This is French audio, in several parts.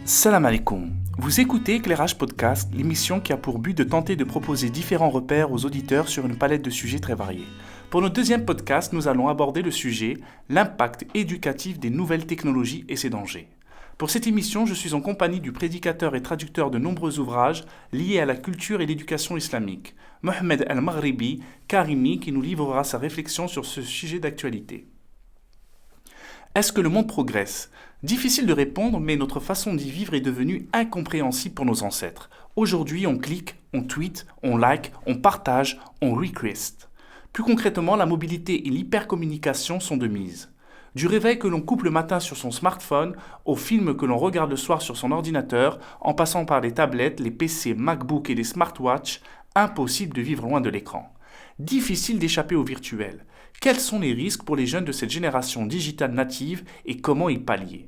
Salam alaikum. Vous écoutez Éclairage Podcast, l'émission qui a pour but de tenter de proposer différents repères aux auditeurs sur une palette de sujets très variés. Pour notre deuxième podcast, nous allons aborder le sujet « L'impact éducatif des nouvelles technologies et ses dangers ». Pour cette émission, je suis en compagnie du prédicateur et traducteur de nombreux ouvrages liés à la culture et l'éducation islamique, Mohamed Al-Maghribi Karimi, qui nous livrera sa réflexion sur ce sujet d'actualité. Est-ce que le monde progresse ? Difficile de répondre, mais notre façon d'y vivre est devenue incompréhensible pour nos ancêtres. Aujourd'hui, on clique, on tweet, on like, on partage, on request. Plus concrètement, la mobilité et l'hypercommunication sont de mise. Du réveil que l'on coupe le matin sur son smartphone, au film que l'on regarde le soir sur son ordinateur, en passant par les tablettes, les PC, MacBook et les smartwatches, impossible de vivre loin de l'écran. Difficile d'échapper au virtuel. Quels sont les risques pour les jeunes de cette génération digitale native et comment y pallier ?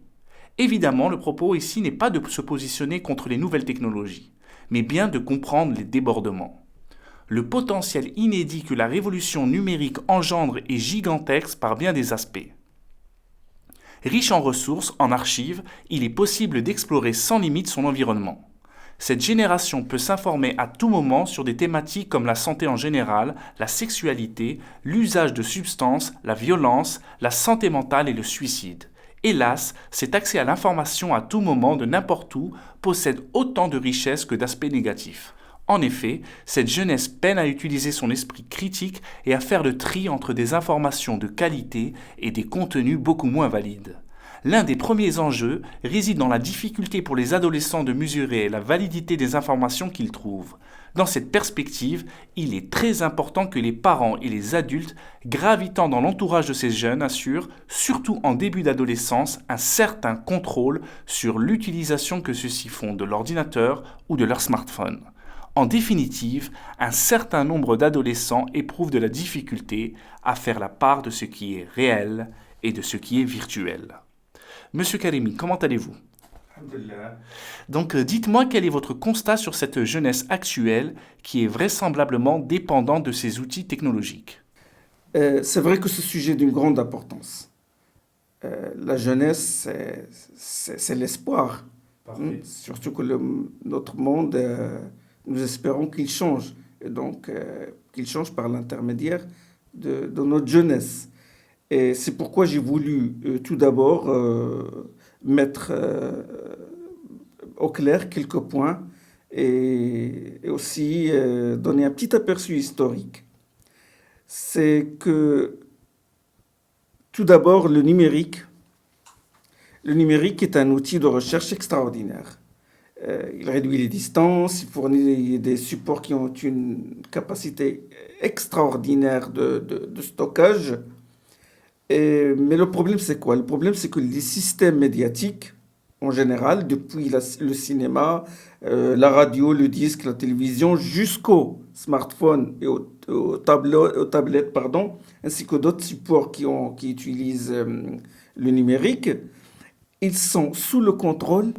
Évidemment, le propos ici n'est pas de se positionner contre les nouvelles technologies, mais bien de comprendre les débordements. Le potentiel inédit que la révolution numérique engendre est gigantesque par bien des aspects. Riche en ressources, en archives, il est possible d'explorer sans limite son environnement. Cette génération peut s'informer à tout moment sur des thématiques comme la santé en général, la sexualité, l'usage de substances, la violence, la santé mentale et le suicide. Hélas, cet accès à l'information à tout moment de n'importe où possède autant de richesses que d'aspects négatifs. En effet, cette jeunesse peine à utiliser son esprit critique et à faire le tri entre des informations de qualité et des contenus beaucoup moins valides. L'un des premiers enjeux réside dans la difficulté pour les adolescents de mesurer la validité des informations qu'ils trouvent. Dans cette perspective, il est très important que les parents et les adultes gravitant dans l'entourage de ces jeunes assurent, surtout en début d'adolescence, un certain contrôle sur l'utilisation que ceux-ci font de l'ordinateur ou de leur smartphone. En définitive, un certain nombre d'adolescents éprouvent de la difficulté à faire la part de ce qui est réel et de ce qui est virtuel. Monsieur Karimi, comment allez-vous ? Donc, dites-moi quel est votre constat sur cette jeunesse actuelle qui est vraisemblablement dépendante de ces outils technologiques ? C'est vrai que ce sujet est d'une grande importance. La jeunesse, c'est l'espoir. Surtout que notre monde, nous espérons qu'il change. Et donc, qu'il change par l'intermédiaire de notre jeunesse. Et c'est pourquoi j'ai voulu tout d'abord mettre au clair quelques points et aussi donner un petit aperçu historique. C'est que tout d'abord le numérique est un outil de recherche extraordinaire. Il réduit les distances, il fournit des supports qui ont une capacité extraordinaire de stockage. Mais le problème, c'est quoi ? Le problème, c'est que les systèmes médiatiques, en général, depuis le cinéma, la radio, le disque, la télévision, jusqu'au smartphone et aux tablettes, ainsi que d'autres supports qui utilisent le numérique, ils sont sous le contrôle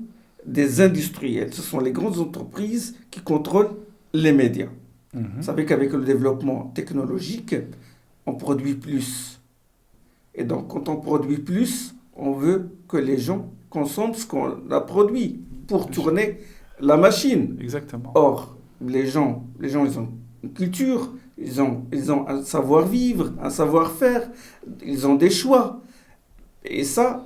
des industriels. Ce sont les grandes entreprises qui contrôlent les médias. Vous savez qu'avec le développement technologique, on produit plus. Et donc, quand on produit plus, on veut que les gens consomment ce qu'on a produit pour tourner la machine. Exactement. Or, les gens, ils ont une culture, ils ont un savoir-vivre, un savoir-faire, ils ont des choix. Et ça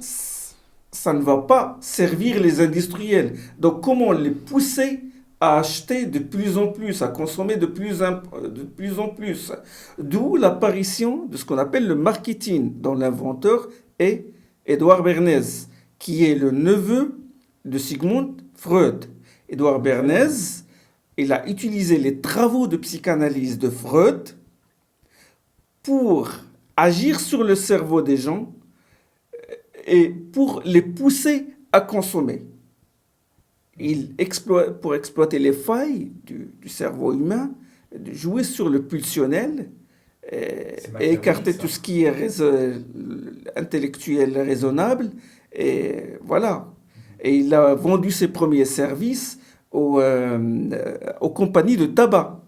ne va pas servir les industriels. Donc, comment les pousser à acheter de plus en plus, à consommer de plus en plus. D'où l'apparition de ce qu'on appelle le marketing, dont l'inventeur est Édouard Bernays, qui est le neveu de Sigmund Freud. Édouard Bernays, il a utilisé les travaux de psychanalyse de Freud pour agir sur le cerveau des gens et pour les pousser à consommer. Pour exploiter les failles du cerveau humain, de jouer sur le pulsionnel et écarter tout ce qui est intellectuel raisonnable. Et voilà. Et il a vendu ses premiers services aux compagnies de tabac.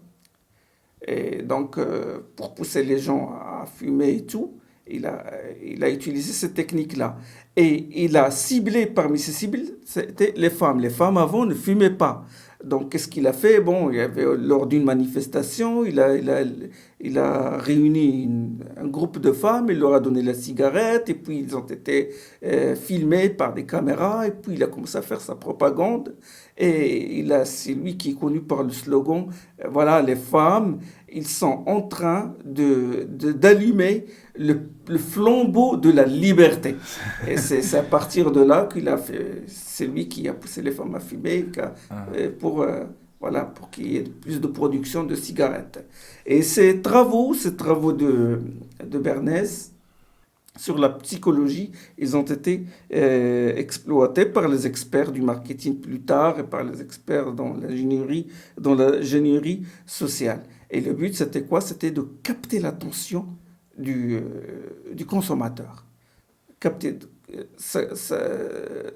Et donc, pour pousser les gens à fumer et tout. il a utilisé cette technique-là. Et il a ciblé, parmi ses cibles, c'était les femmes. Les femmes avant ne fumaient pas. Donc, qu'est-ce qu'il a fait? Bon, il y avait, lors d'une manifestation, il a réuni un groupe de femmes, il leur a donné la cigarette, et puis ils ont été filmés par des caméras, et puis il a commencé à faire sa propagande. Et c'est lui qui est connu par le slogan, voilà, les femmes, ils sont en train d'allumer le flambeau de la liberté. Et c'est à partir de là qu'il a fait, c'est lui qui a poussé les femmes à fumer pour qu'il y ait plus de production de cigarettes. Et ces travaux de Bernays sur la psychologie, ils ont été exploités par les experts du marketing plus tard et par les experts dans l'ingénierie sociale. Et le but, c'était quoi? C'était de capter l'attention du consommateur. Capter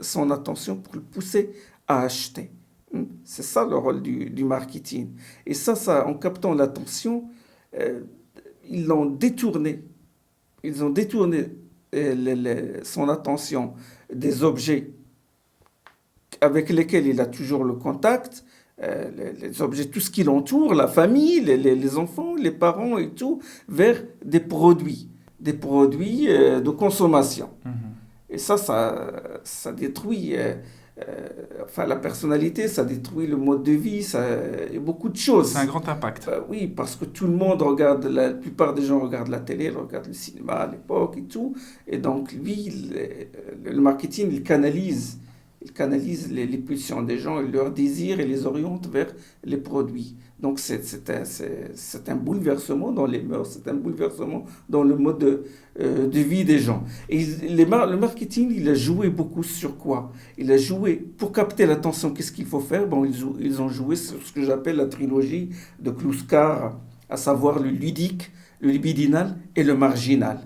son attention pour le pousser à acheter. C'est ça le rôle du marketing. Et ça, en captant l'attention, ils ont détourné son attention des objets avec lesquels il a toujours le contact, les objets, tout ce qui l'entoure, la famille, les enfants, les parents et tout, vers des produits de consommation. Et ça détruit la personnalité, ça détruit le mode de vie, et beaucoup de choses. C'est un grand impact. Oui, parce que tout le monde la plupart des gens regardent la télé, regardent le cinéma à l'époque et tout. Et donc, lui, le marketing, il canalise les pulsions des gens, et leurs désirs, et les oriente vers les produits. Donc, c'est un bouleversement dans les mœurs, c'est un bouleversement dans le mode de vie des gens. Et le marketing, il a joué beaucoup sur quoi? Il a joué, pour capter l'attention, qu'est-ce qu'il faut faire? Bon, ils ont joué sur ce que j'appelle la trilogie de Kluskar, à savoir le ludique, le libidinal et le marginal.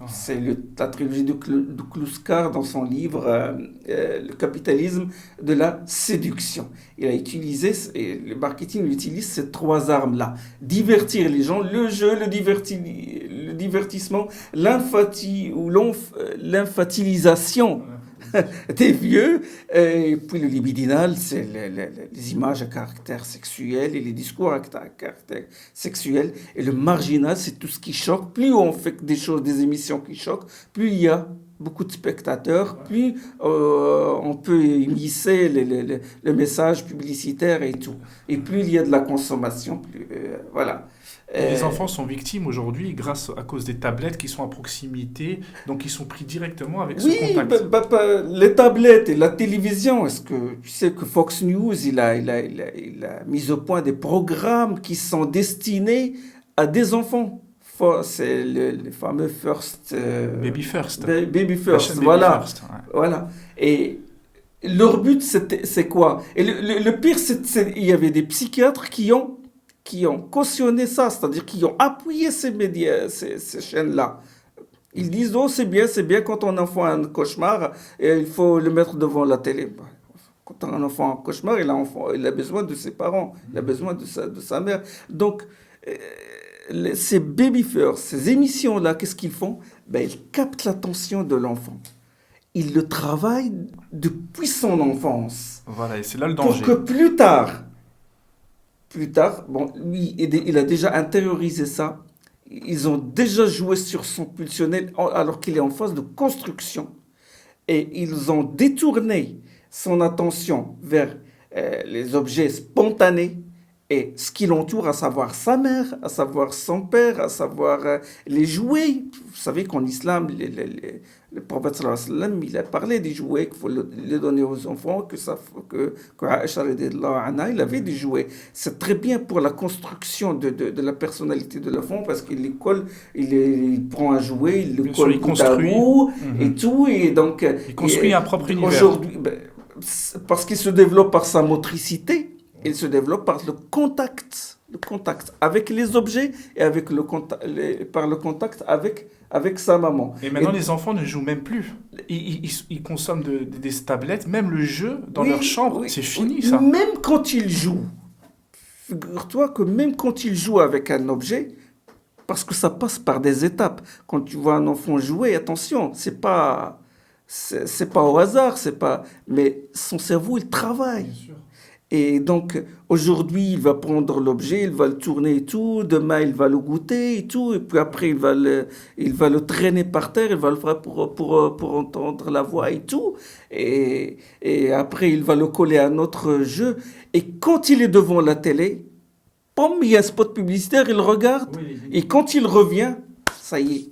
C'est la trilogie de Kluskar dans son livre Le capitalisme de la séduction. Il a utilisé, et le marketing utilise ces trois armes-là. Divertir les gens, le jeu, le divertissement, l'infantilisation des vieux, et puis le libidinal, c'est les images à caractère sexuel et les discours à caractère sexuel. Et le marginal, c'est tout ce qui choque. Plus on fait des émissions qui choquent, plus il y a beaucoup de spectateurs, plus on peut immiscer le message publicitaire et tout. Et plus il y a de la consommation, voilà. Les enfants sont victimes aujourd'hui à cause des tablettes qui sont à proximité, donc ils sont pris directement avec ce contact. Les tablettes et la télévision, est-ce que tu sais que Fox News, il a mis au point des programmes qui sont destinés à des enfants. C'est le fameux Baby First. Baby First, voilà. Baby First, ouais. Voilà. Et leur but, c'est quoi? Et le pire, il y avait des psychiatres qui ont cautionné ça, c'est-à-dire qui ont appuyé ces médias, ces chaînes-là. Ils disent, oh, c'est bien quand ton enfant a un cauchemar, et il faut le mettre devant la télé. Quand un enfant a un cauchemar, il a besoin de ses parents, il a besoin de sa mère. Donc, ces Baby First, ces émissions-là, qu'est-ce qu'ils font? Ils captent l'attention de l'enfant. Ils le travaillent depuis son enfance. Voilà, et c'est là le danger. Pour que plus tard, bon, lui, il a déjà intériorisé ça. Ils ont déjà joué sur son pulsionnel alors qu'il est en phase de construction. Et ils ont détourné son attention vers les objets spontanés et ce qui l'entoure, à savoir sa mère, à savoir son père, à savoir les jouets. Vous savez qu'en islam, le prophète sallallahu alayhi wa sallam, il a parlé des jouets qu'il faut les donner aux enfants, que Aïcha radhiyallahu anha, il avait des jouets. C'est très bien pour la construction de la personnalité de l'enfant, parce qu'il les colle, il prend un jouet, il le colle bout à bout, et tout, et donc... Il construit un propre univers. Aujourd'hui, parce qu'il se développe par sa motricité, il se développe par le contact avec les objets et par le contact avec sa maman. Et maintenant, les enfants ne jouent même plus. Ils consomment des tablettes, même le jeu dans leur chambre, c'est fini ça. Même quand ils jouent, figure-toi que même quand ils jouent avec un objet, Parce que ça passe par des étapes. Quand tu vois un enfant jouer, attention, c'est pas au hasard, c'est pas, mais son cerveau, il travaille. Bien sûr. Et donc, aujourd'hui, il va prendre l'objet, il va le tourner et tout. Demain, il va le goûter et tout. Et puis après, il va le traîner par terre, il va le faire pour entendre la voix et tout. Et après, il va le coller à un autre jeu. Et quand il est devant la télé, pom, il y a un spot publicitaire, il regarde. Oui, Et quand il revient, ça y est.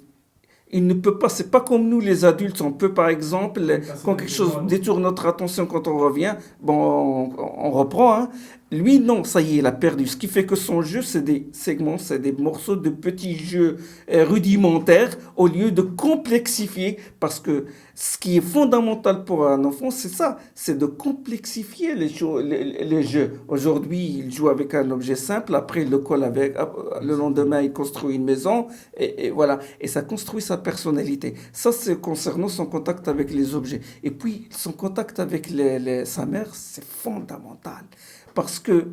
Il ne peut pas, c'est pas comme nous les adultes, on peut par exemple, quand quelque chose détourne notre attention quand on revient, bon, on reprend, hein. Lui, non, ça y est, il a perdu. Ce qui fait que son jeu, c'est des segments, c'est des morceaux de petits jeux rudimentaires au lieu de complexifier, parce que ce qui est fondamental pour un enfant, c'est ça, c'est de complexifier les jeux. Aujourd'hui, il joue avec un objet simple, après il le colle avec, le lendemain il construit une maison, et voilà, et ça construit sa personnalité. Ça, c'est concernant son contact avec les objets. Et puis, son contact avec sa mère, c'est fondamental. Parce que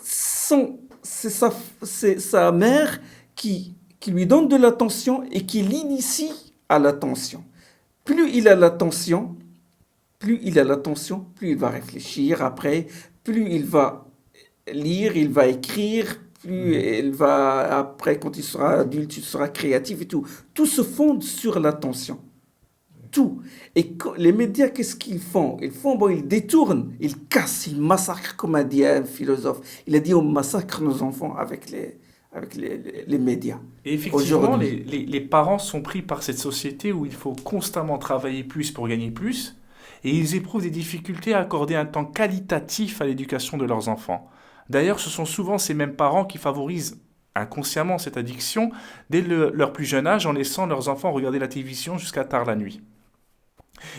c'est sa mère qui lui donne de l'attention et qui l'initie à l'attention. Plus il a l'attention, plus il va réfléchir après, plus il va lire, il va écrire, plus il va, après, quand il sera adulte, il sera créatif et tout. Tout se fonde sur l'attention. Tout. Et les médias, qu'est-ce qu'ils font? Ils détournent, ils cassent, ils massacrent, comme a dit un philosophe. Il a dit, on massacre nos enfants avec les médias. Et effectivement, les parents sont pris par cette société où il faut constamment travailler plus pour gagner plus, et ils éprouvent des difficultés à accorder un temps qualitatif à l'éducation de leurs enfants. D'ailleurs, ce sont souvent ces mêmes parents qui favorisent inconsciemment cette addiction dès leur plus jeune âge en laissant leurs enfants regarder la télévision jusqu'à tard la nuit.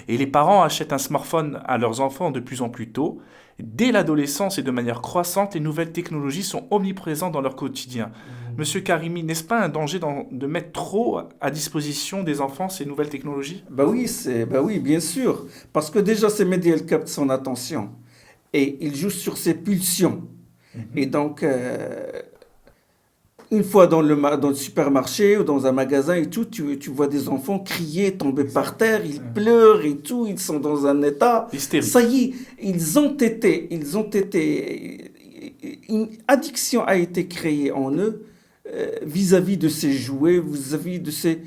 Et les parents achètent un smartphone à leurs enfants de plus en plus tôt. Dès l'adolescence et de manière croissante, les nouvelles technologies sont omniprésentes dans leur quotidien. Monsieur Karimi, n'est-ce pas un danger de mettre trop à disposition des enfants ces nouvelles technologies? Bah oui, bien sûr. Parce que déjà, ces médias, ils captent son attention. Et ils jouent sur ses pulsions. Et donc, une fois dans le supermarché ou dans un magasin et tout, tu vois des enfants crier, tomber par terre, ils pleurent et tout, ils sont dans un état. Hystérique. Ça y est, une addiction a été créée en eux vis-à-vis de ces jouets, vis-à-vis de ces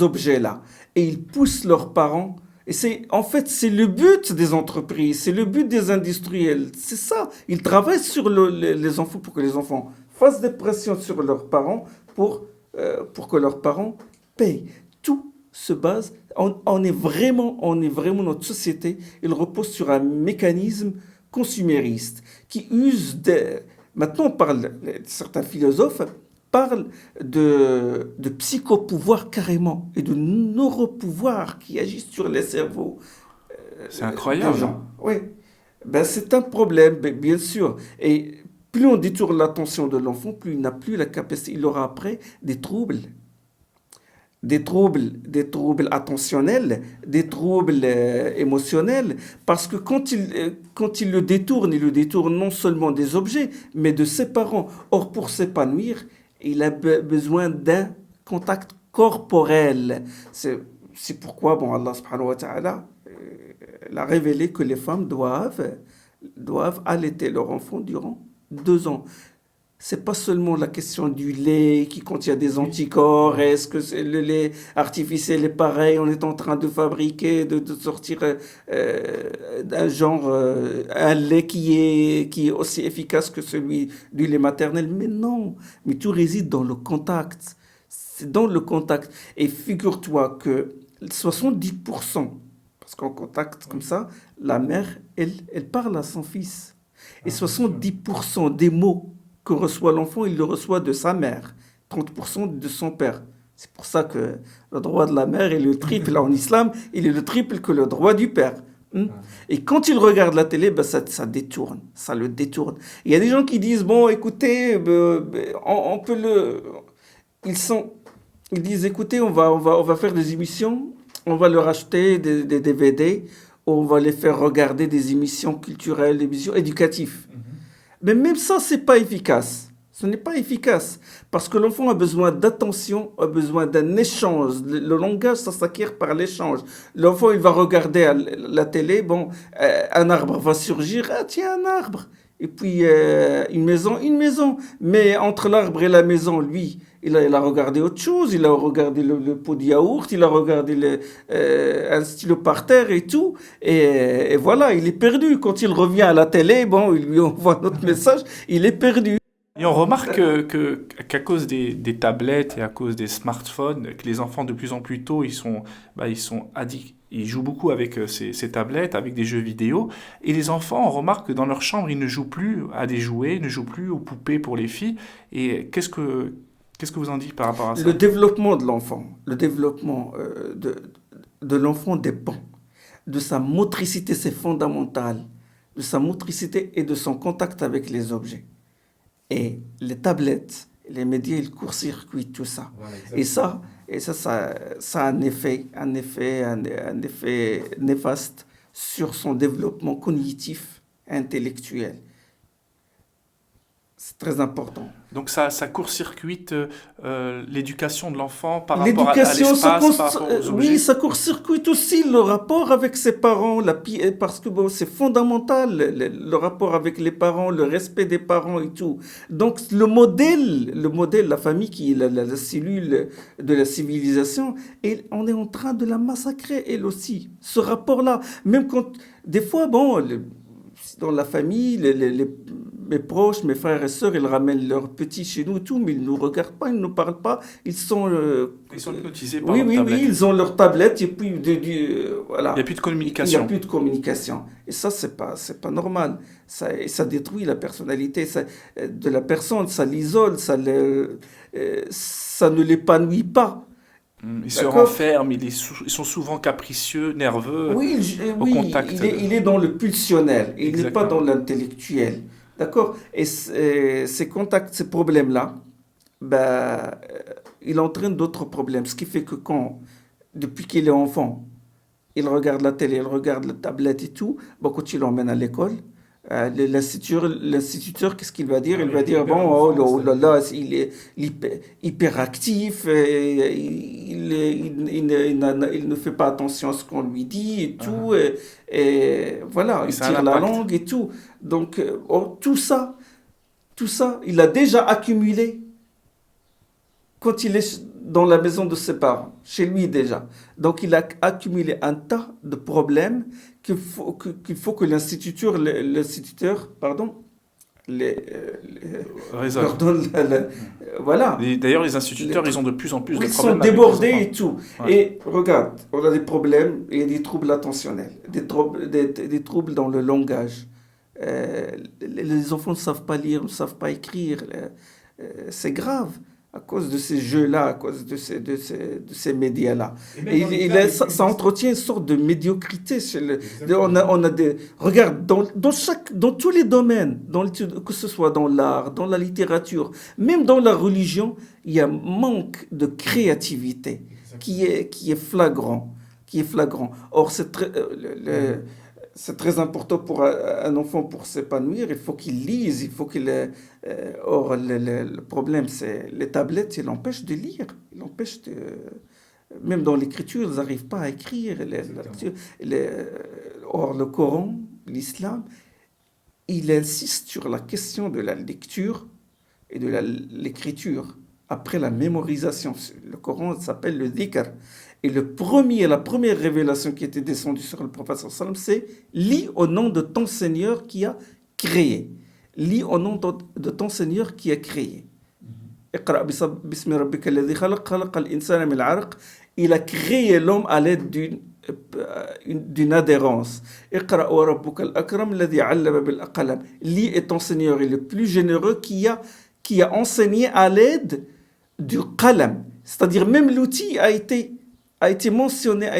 objets-là. Et ils poussent leurs parents. Et en fait, c'est le but des entreprises, c'est le but des industriels. C'est ça. Ils travaillent sur les enfants pour que les enfants fassent des pressions sur leurs parents pour que leurs parents payent. Tout se base, on est vraiment, notre société, elle repose sur un mécanisme consumériste qui use maintenant certains philosophes parlent de psychopouvoir carrément et de neuropouvoir qui agissent sur les cerveaux. C'est incroyable. Des gens. Oui, ben, c'est un problème, bien sûr. Et plus on détourne l'attention de l'enfant, plus il n'a plus la capacité, il aura après des troubles attentionnels, des troubles émotionnels, parce que quand il le détourne non seulement des objets, mais de ses parents. Or, pour s'épanouir, il a besoin d'un contact corporel. C'est pourquoi Allah subhanahu wa ta'ala a révélé que les femmes doivent allaiter leur enfant durant 2 ans. C'est pas seulement la question du lait qui contient des anticorps. Est-ce que le lait artificiel est pareil? On est en train de fabriquer, de sortir d'un genre, un lait qui est aussi efficace que celui du lait maternel. Mais non, mais tout réside dans le contact. C'est dans le contact. Et figure-toi que 70%, parce qu'en contact comme ça, la mère, elle parle à son fils. Et 70% des mots que reçoit l'enfant, il le reçoit de sa mère, 30% de son père. C'est pour ça que le droit de la mère est le triple en islam, il est le triple que le droit du père. Et quand il regarde la télé, ben ça le détourne. Il y a des gens qui disent, bon, écoutez, on peut ils disent, écoutez, on va faire des émissions, on va leur acheter des DVD, on va les faire regarder des émissions culturelles, des émissions éducatives. Mais même ça, c'est pas efficace. Ce n'est pas efficace parce que l'enfant a besoin d'attention, a besoin d'un échange. Le langage, ça s'acquiert par l'échange. L'enfant, il va regarder la télé, bon, un arbre va surgir, ah tiens, un arbre. Et puis une maison, une maison. Mais entre l'arbre et la maison, lui, il a regardé autre chose. Il a regardé le pot de yaourt, il a regardé un stylo par terre et tout. Et voilà, il est perdu. Quand il revient à la télé, bon, il lui envoie notre message, il est perdu. Et on remarque qu'à cause des tablettes et à cause des smartphones, que les enfants de plus en plus tôt, ils sont addicts. Ils jouent beaucoup avec ces tablettes, avec des jeux vidéo. Et les enfants, on remarque que dans leur chambre, ils ne jouent plus à des jouets, ne jouent plus aux poupées pour les filles. Et qu'est-ce que vous en dites par rapport à ça? Le développement de l'enfant, le développement de l'enfant dépend de sa motricité, c'est fondamental, de sa motricité et de son contact avec les objets. Et les tablettes, les médias, ils court-circuitent tout ça. Voilà, Ça a un effet néfaste sur son développement cognitif, intellectuel. C'est très important. Donc ça court-circuite l'éducation de l'enfant par rapport à L'éducation, l'espace, par rapport aux objets. oui, ça court-circuite aussi le rapport avec ses parents, parce que bon, c'est fondamental, le rapport avec les parents, le respect des parents et tout. Donc le modèle, la famille qui est la cellule de la civilisation, et on est en train de la massacrer, elle aussi. Ce rapport-là, même quand, des fois, bon, dans la famille, mes proches, mes frères et sœurs, ils ramènent leurs petits chez nous et tout, mais ils ne nous regardent pas, ils ne nous parlent pas. Ils sont hypnotisés par oui, leur oui, tablette. oui, ils ont leur tablette et puis voilà. Il n'y a plus de Il n'y communication. a plus de communication. Et ça, c'est pas normal. Ça détruit la personnalité de la personne, ça l'isole, ça ne l'épanouit pas. Ils se D'accord. renferment, ils sont souvent capricieux, nerveux, Oui, au oui, contact. il est dans le pulsionnel, il n'est pas Exactement. dans l'intellectuel. D'accord? Et ces contacts, ces problèmes-là, il entraîne d'autres problèmes. Ce qui fait que depuis qu'il est enfant, il regarde la télé, il regarde la tablette et tout, quand il l'emmène à l'école, l'instituteur, qu'est-ce qu'il va dire? Il va dire, bon, oh là là, il est hyperactif, il ne fait pas attention à ce qu'on lui dit et tout, et voilà, Et il ça a tire un la impact. langue et tout. Donc, tout ça, il a déjà accumulé quand il est dans la maison de ses parents, chez lui déjà. Donc, il a accumulé un tas de problèmes qu'il faut que l'instituteur, pardon, Résolve. leur donne voilà. D'ailleurs, les instituteurs, ils ont de plus en plus de Ils sont problèmes avec les débordés enfants. et tout. Ouais. Et regarde, on a des problèmes, il y a des troubles attentionnels, des troubles dans le langage. Les enfants ne savent pas lire, ne savent pas écrire. C'est grave à cause de ces jeux-là, à cause de ces médias-là. Et ça entretient une sorte de médiocrité. Regarde, dans tous les domaines, que ce soit dans l'art, dans la littérature, même dans la religion, il y a un manque de créativité qui est flagrant. Or, c'est très important pour un enfant pour s'épanouir. Il faut qu'il lise, il faut qu'il. Or, le problème, c'est les tablettes, ils l'empêchent de lire. Ils l'empêchent de. Même dans l'écriture, ils n'arrivent pas à écrire. Or, le Coran, l'islam, il insiste sur la question de la lecture et de l'écriture après la mémorisation. Le Coran s'appelle le dhikr. Et la première révélation qui était descendue sur le prophète sallam, c'est « Lis au nom de ton Seigneur qui a créé ». Lis au nom de ton Seigneur qui a créé. Iqra bismi rabbika alladhi khalaq, khalaqa al-insana min al-'alaq. Il a créé l'homme à l'aide d'une adhérence. Iqra wa rabbuka al-akram alladhi 'allama bil-qalam. Lis et ton Seigneur est le plus généreux qui a enseigné à l'aide du qalam. C'est-à-dire même l'outil a été mentionné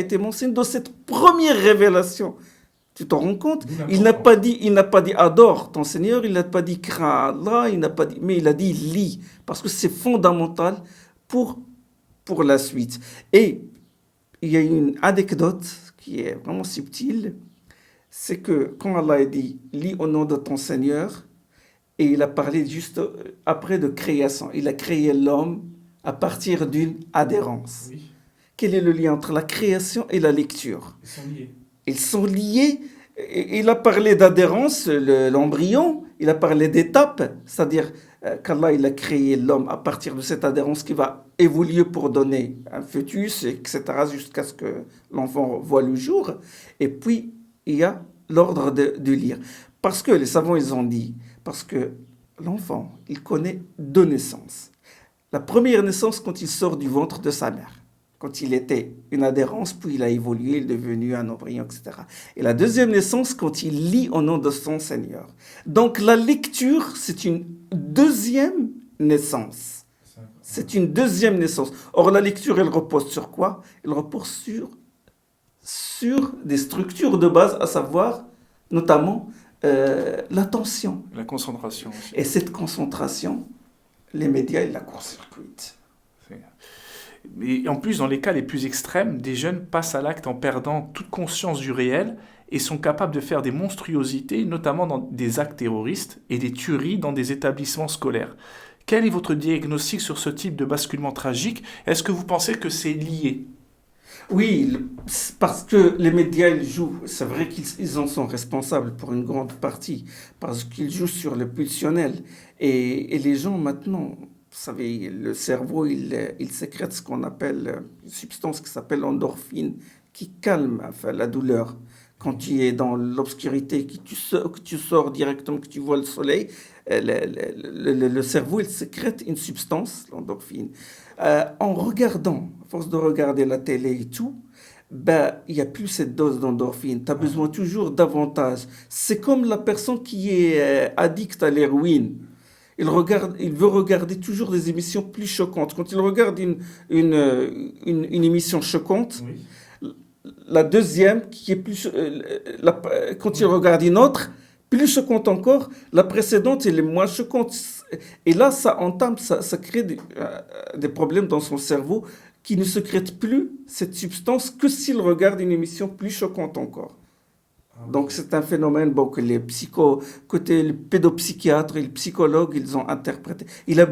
dans cette première révélation. Tu t'en rends compte? Il n'a pas dit adore ton Seigneur, il n'a pas dit crains Allah, mais il a dit lis, parce que c'est fondamental pour la suite. Et il y a une anecdote qui est vraiment subtile, c'est que quand Allah a dit lis au nom de ton Seigneur, et il a parlé juste après de création. Il a créé l'homme à partir d'une adhérence. Oui, Quel est le lien entre la création et la lecture? ils sont liés. Ils sont liés. Il a parlé d'adhérence, l'embryon, il a parlé d'étapes, c'est-à-dire qu'Allah il a créé l'homme à partir de cette adhérence qui va évoluer pour donner un fœtus, etc., jusqu'à ce que l'enfant voit le jour. Et puis, il y a l'ordre de lire. Parce que les savants, ils ont dit, parce que l'enfant, il connaît deux naissances. La première naissance quand il sort du ventre de sa mère. Quand il était une adhérence, puis il a évolué, il est devenu un embryon, etc. Et la deuxième naissance, quand il lit au nom de son Seigneur. Donc la lecture, c'est une deuxième naissance. C'est une deuxième naissance. Or, la lecture, elle repose sur quoi? Elle repose sur des structures de base, à savoir, notamment, l'attention. La concentration aussi. Et cette concentration, les médias, ils la court-circuitent. Et en plus, dans les cas les plus extrêmes, des jeunes passent à l'acte en perdant toute conscience du réel et sont capables de faire des monstruosités, notamment dans des actes terroristes et des tueries dans des établissements scolaires. Quel est votre diagnostic sur ce type de basculement tragique? Est-ce que vous pensez que c'est lié? Oui, parce que les médias, ils jouent, c'est vrai qu'ils en sont responsables pour une grande partie, parce qu'ils jouent sur le pulsionnel. Et les gens maintenant, vous savez, le cerveau, il sécrète ce qu'on appelle une substance qui s'appelle endorphine, qui calme enfin, la douleur. Quand tu es dans l'obscurité, que tu sors directement, que tu vois le soleil, le cerveau, il sécrète une substance, l'endorphine. En regardant, à force de regarder la télé et tout, ben, il n'y a plus cette dose d'endorphine. Tu as besoin toujours davantage. C'est comme la personne qui est addict à l'héroïne. Il veut regarder toujours des émissions plus choquantes. Quand il regarde une émission choquante, Oui. la deuxième, qui est plus, quand il regarde une autre, plus choquante encore, la précédente, elle est moins choquante. Et là, ça crée des problèmes dans son cerveau qui ne sécrète plus cette substance que s'il regarde une émission plus choquante encore. Donc c'est un phénomène que côté les pédopsychiatres et les psychologues, ils ont interprété. Il a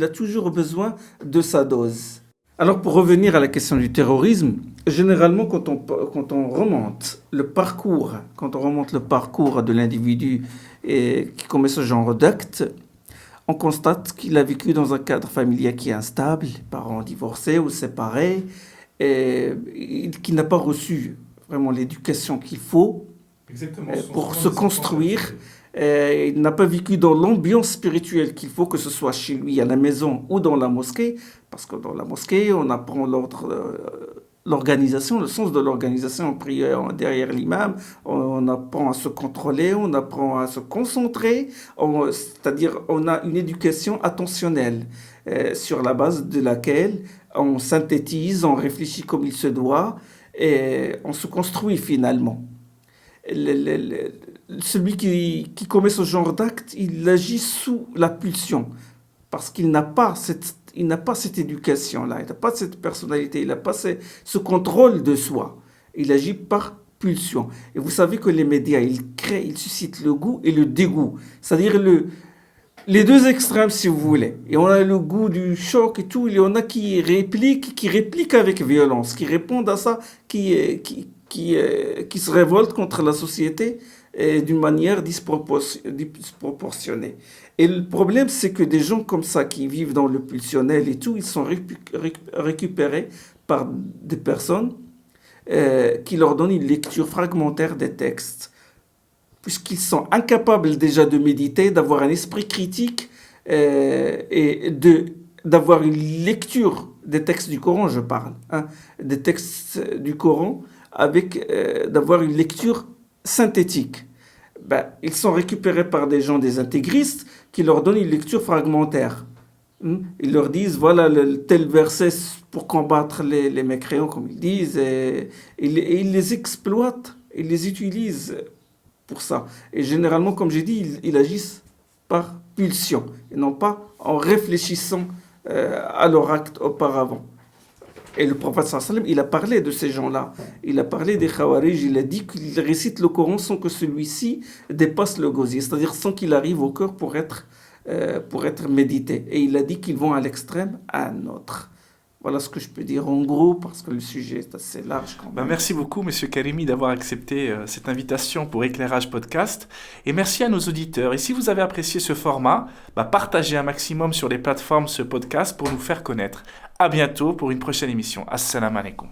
toujours besoin de sa dose. Alors pour revenir à la question du terrorisme, généralement quand on remonte le parcours de l'individu qui commet ce genre d'acte, on constate qu'il a vécu dans un cadre familial qui est instable, parents divorcés ou séparés, et qu'il n'a pas reçu vraiment l'éducation qu'il faut pour se construire. Il n'a pas vécu dans l'ambiance spirituelle qu'il faut, que ce soit chez lui, à la maison ou dans la mosquée, parce que dans la mosquée, on apprend l'organisation, le sens de l'organisation en prière derrière l'imam, on apprend à se contrôler, on apprend à se concentrer, c'est-à-dire on a une éducation attentionnelle sur la base de laquelle on synthétise, on réfléchit comme il se doit et on se construit finalement. Celui qui commet ce genre d'acte, il agit sous la pulsion, parce qu'il n'a pas cette éducation-là, il n'a pas cette personnalité, il n'a pas ce contrôle de soi. Il agit par pulsion. Et vous savez que les médias, ils suscitent le goût et le dégoût. C'est-à-dire les deux extrêmes, si vous voulez. Et on a le goût du choc et tout, il y en a qui répliquent avec violence, qui répondent à ça, qui se révoltent contre la société d'une manière disproportionnée. Et le problème, c'est que des gens comme ça, qui vivent dans le pulsionnel et tout, ils sont récupérés par des personnes qui leur donnent une lecture fragmentaire des textes, puisqu'ils sont incapables déjà de méditer, d'avoir un esprit critique et d'avoir une lecture des textes du Coran, je parle, des textes du Coran, d'avoir une lecture synthétique. Ils sont récupérés par des intégristes qui leur donnent une lecture fragmentaire. Ils leur disent, voilà tel verset pour combattre les mécréants, comme ils disent, et ils les exploitent, ils les utilisent pour ça. Et généralement, comme j'ai dit, ils agissent par pulsion, et non pas en réfléchissant à leur acte auparavant. Et le prophète sallam, il a parlé de ces gens-là. Il a parlé des Khawarij. Il a dit qu'ils récitent le Coran sans que celui-ci dépasse le gosier, c'est-à-dire sans qu'il arrive au cœur pour être médité. Et il a dit qu'ils vont à l'extrême, à un autre. Voilà ce que je peux dire en gros, parce que le sujet est assez large quand même. Merci beaucoup, Monsieur Karimi, d'avoir accepté cette invitation pour Éclairage Podcast. Et merci à nos auditeurs. Et si vous avez apprécié ce format, partagez un maximum sur les plateformes ce podcast pour nous faire connaître. À bientôt pour une prochaine émission. Assalamu alaikum.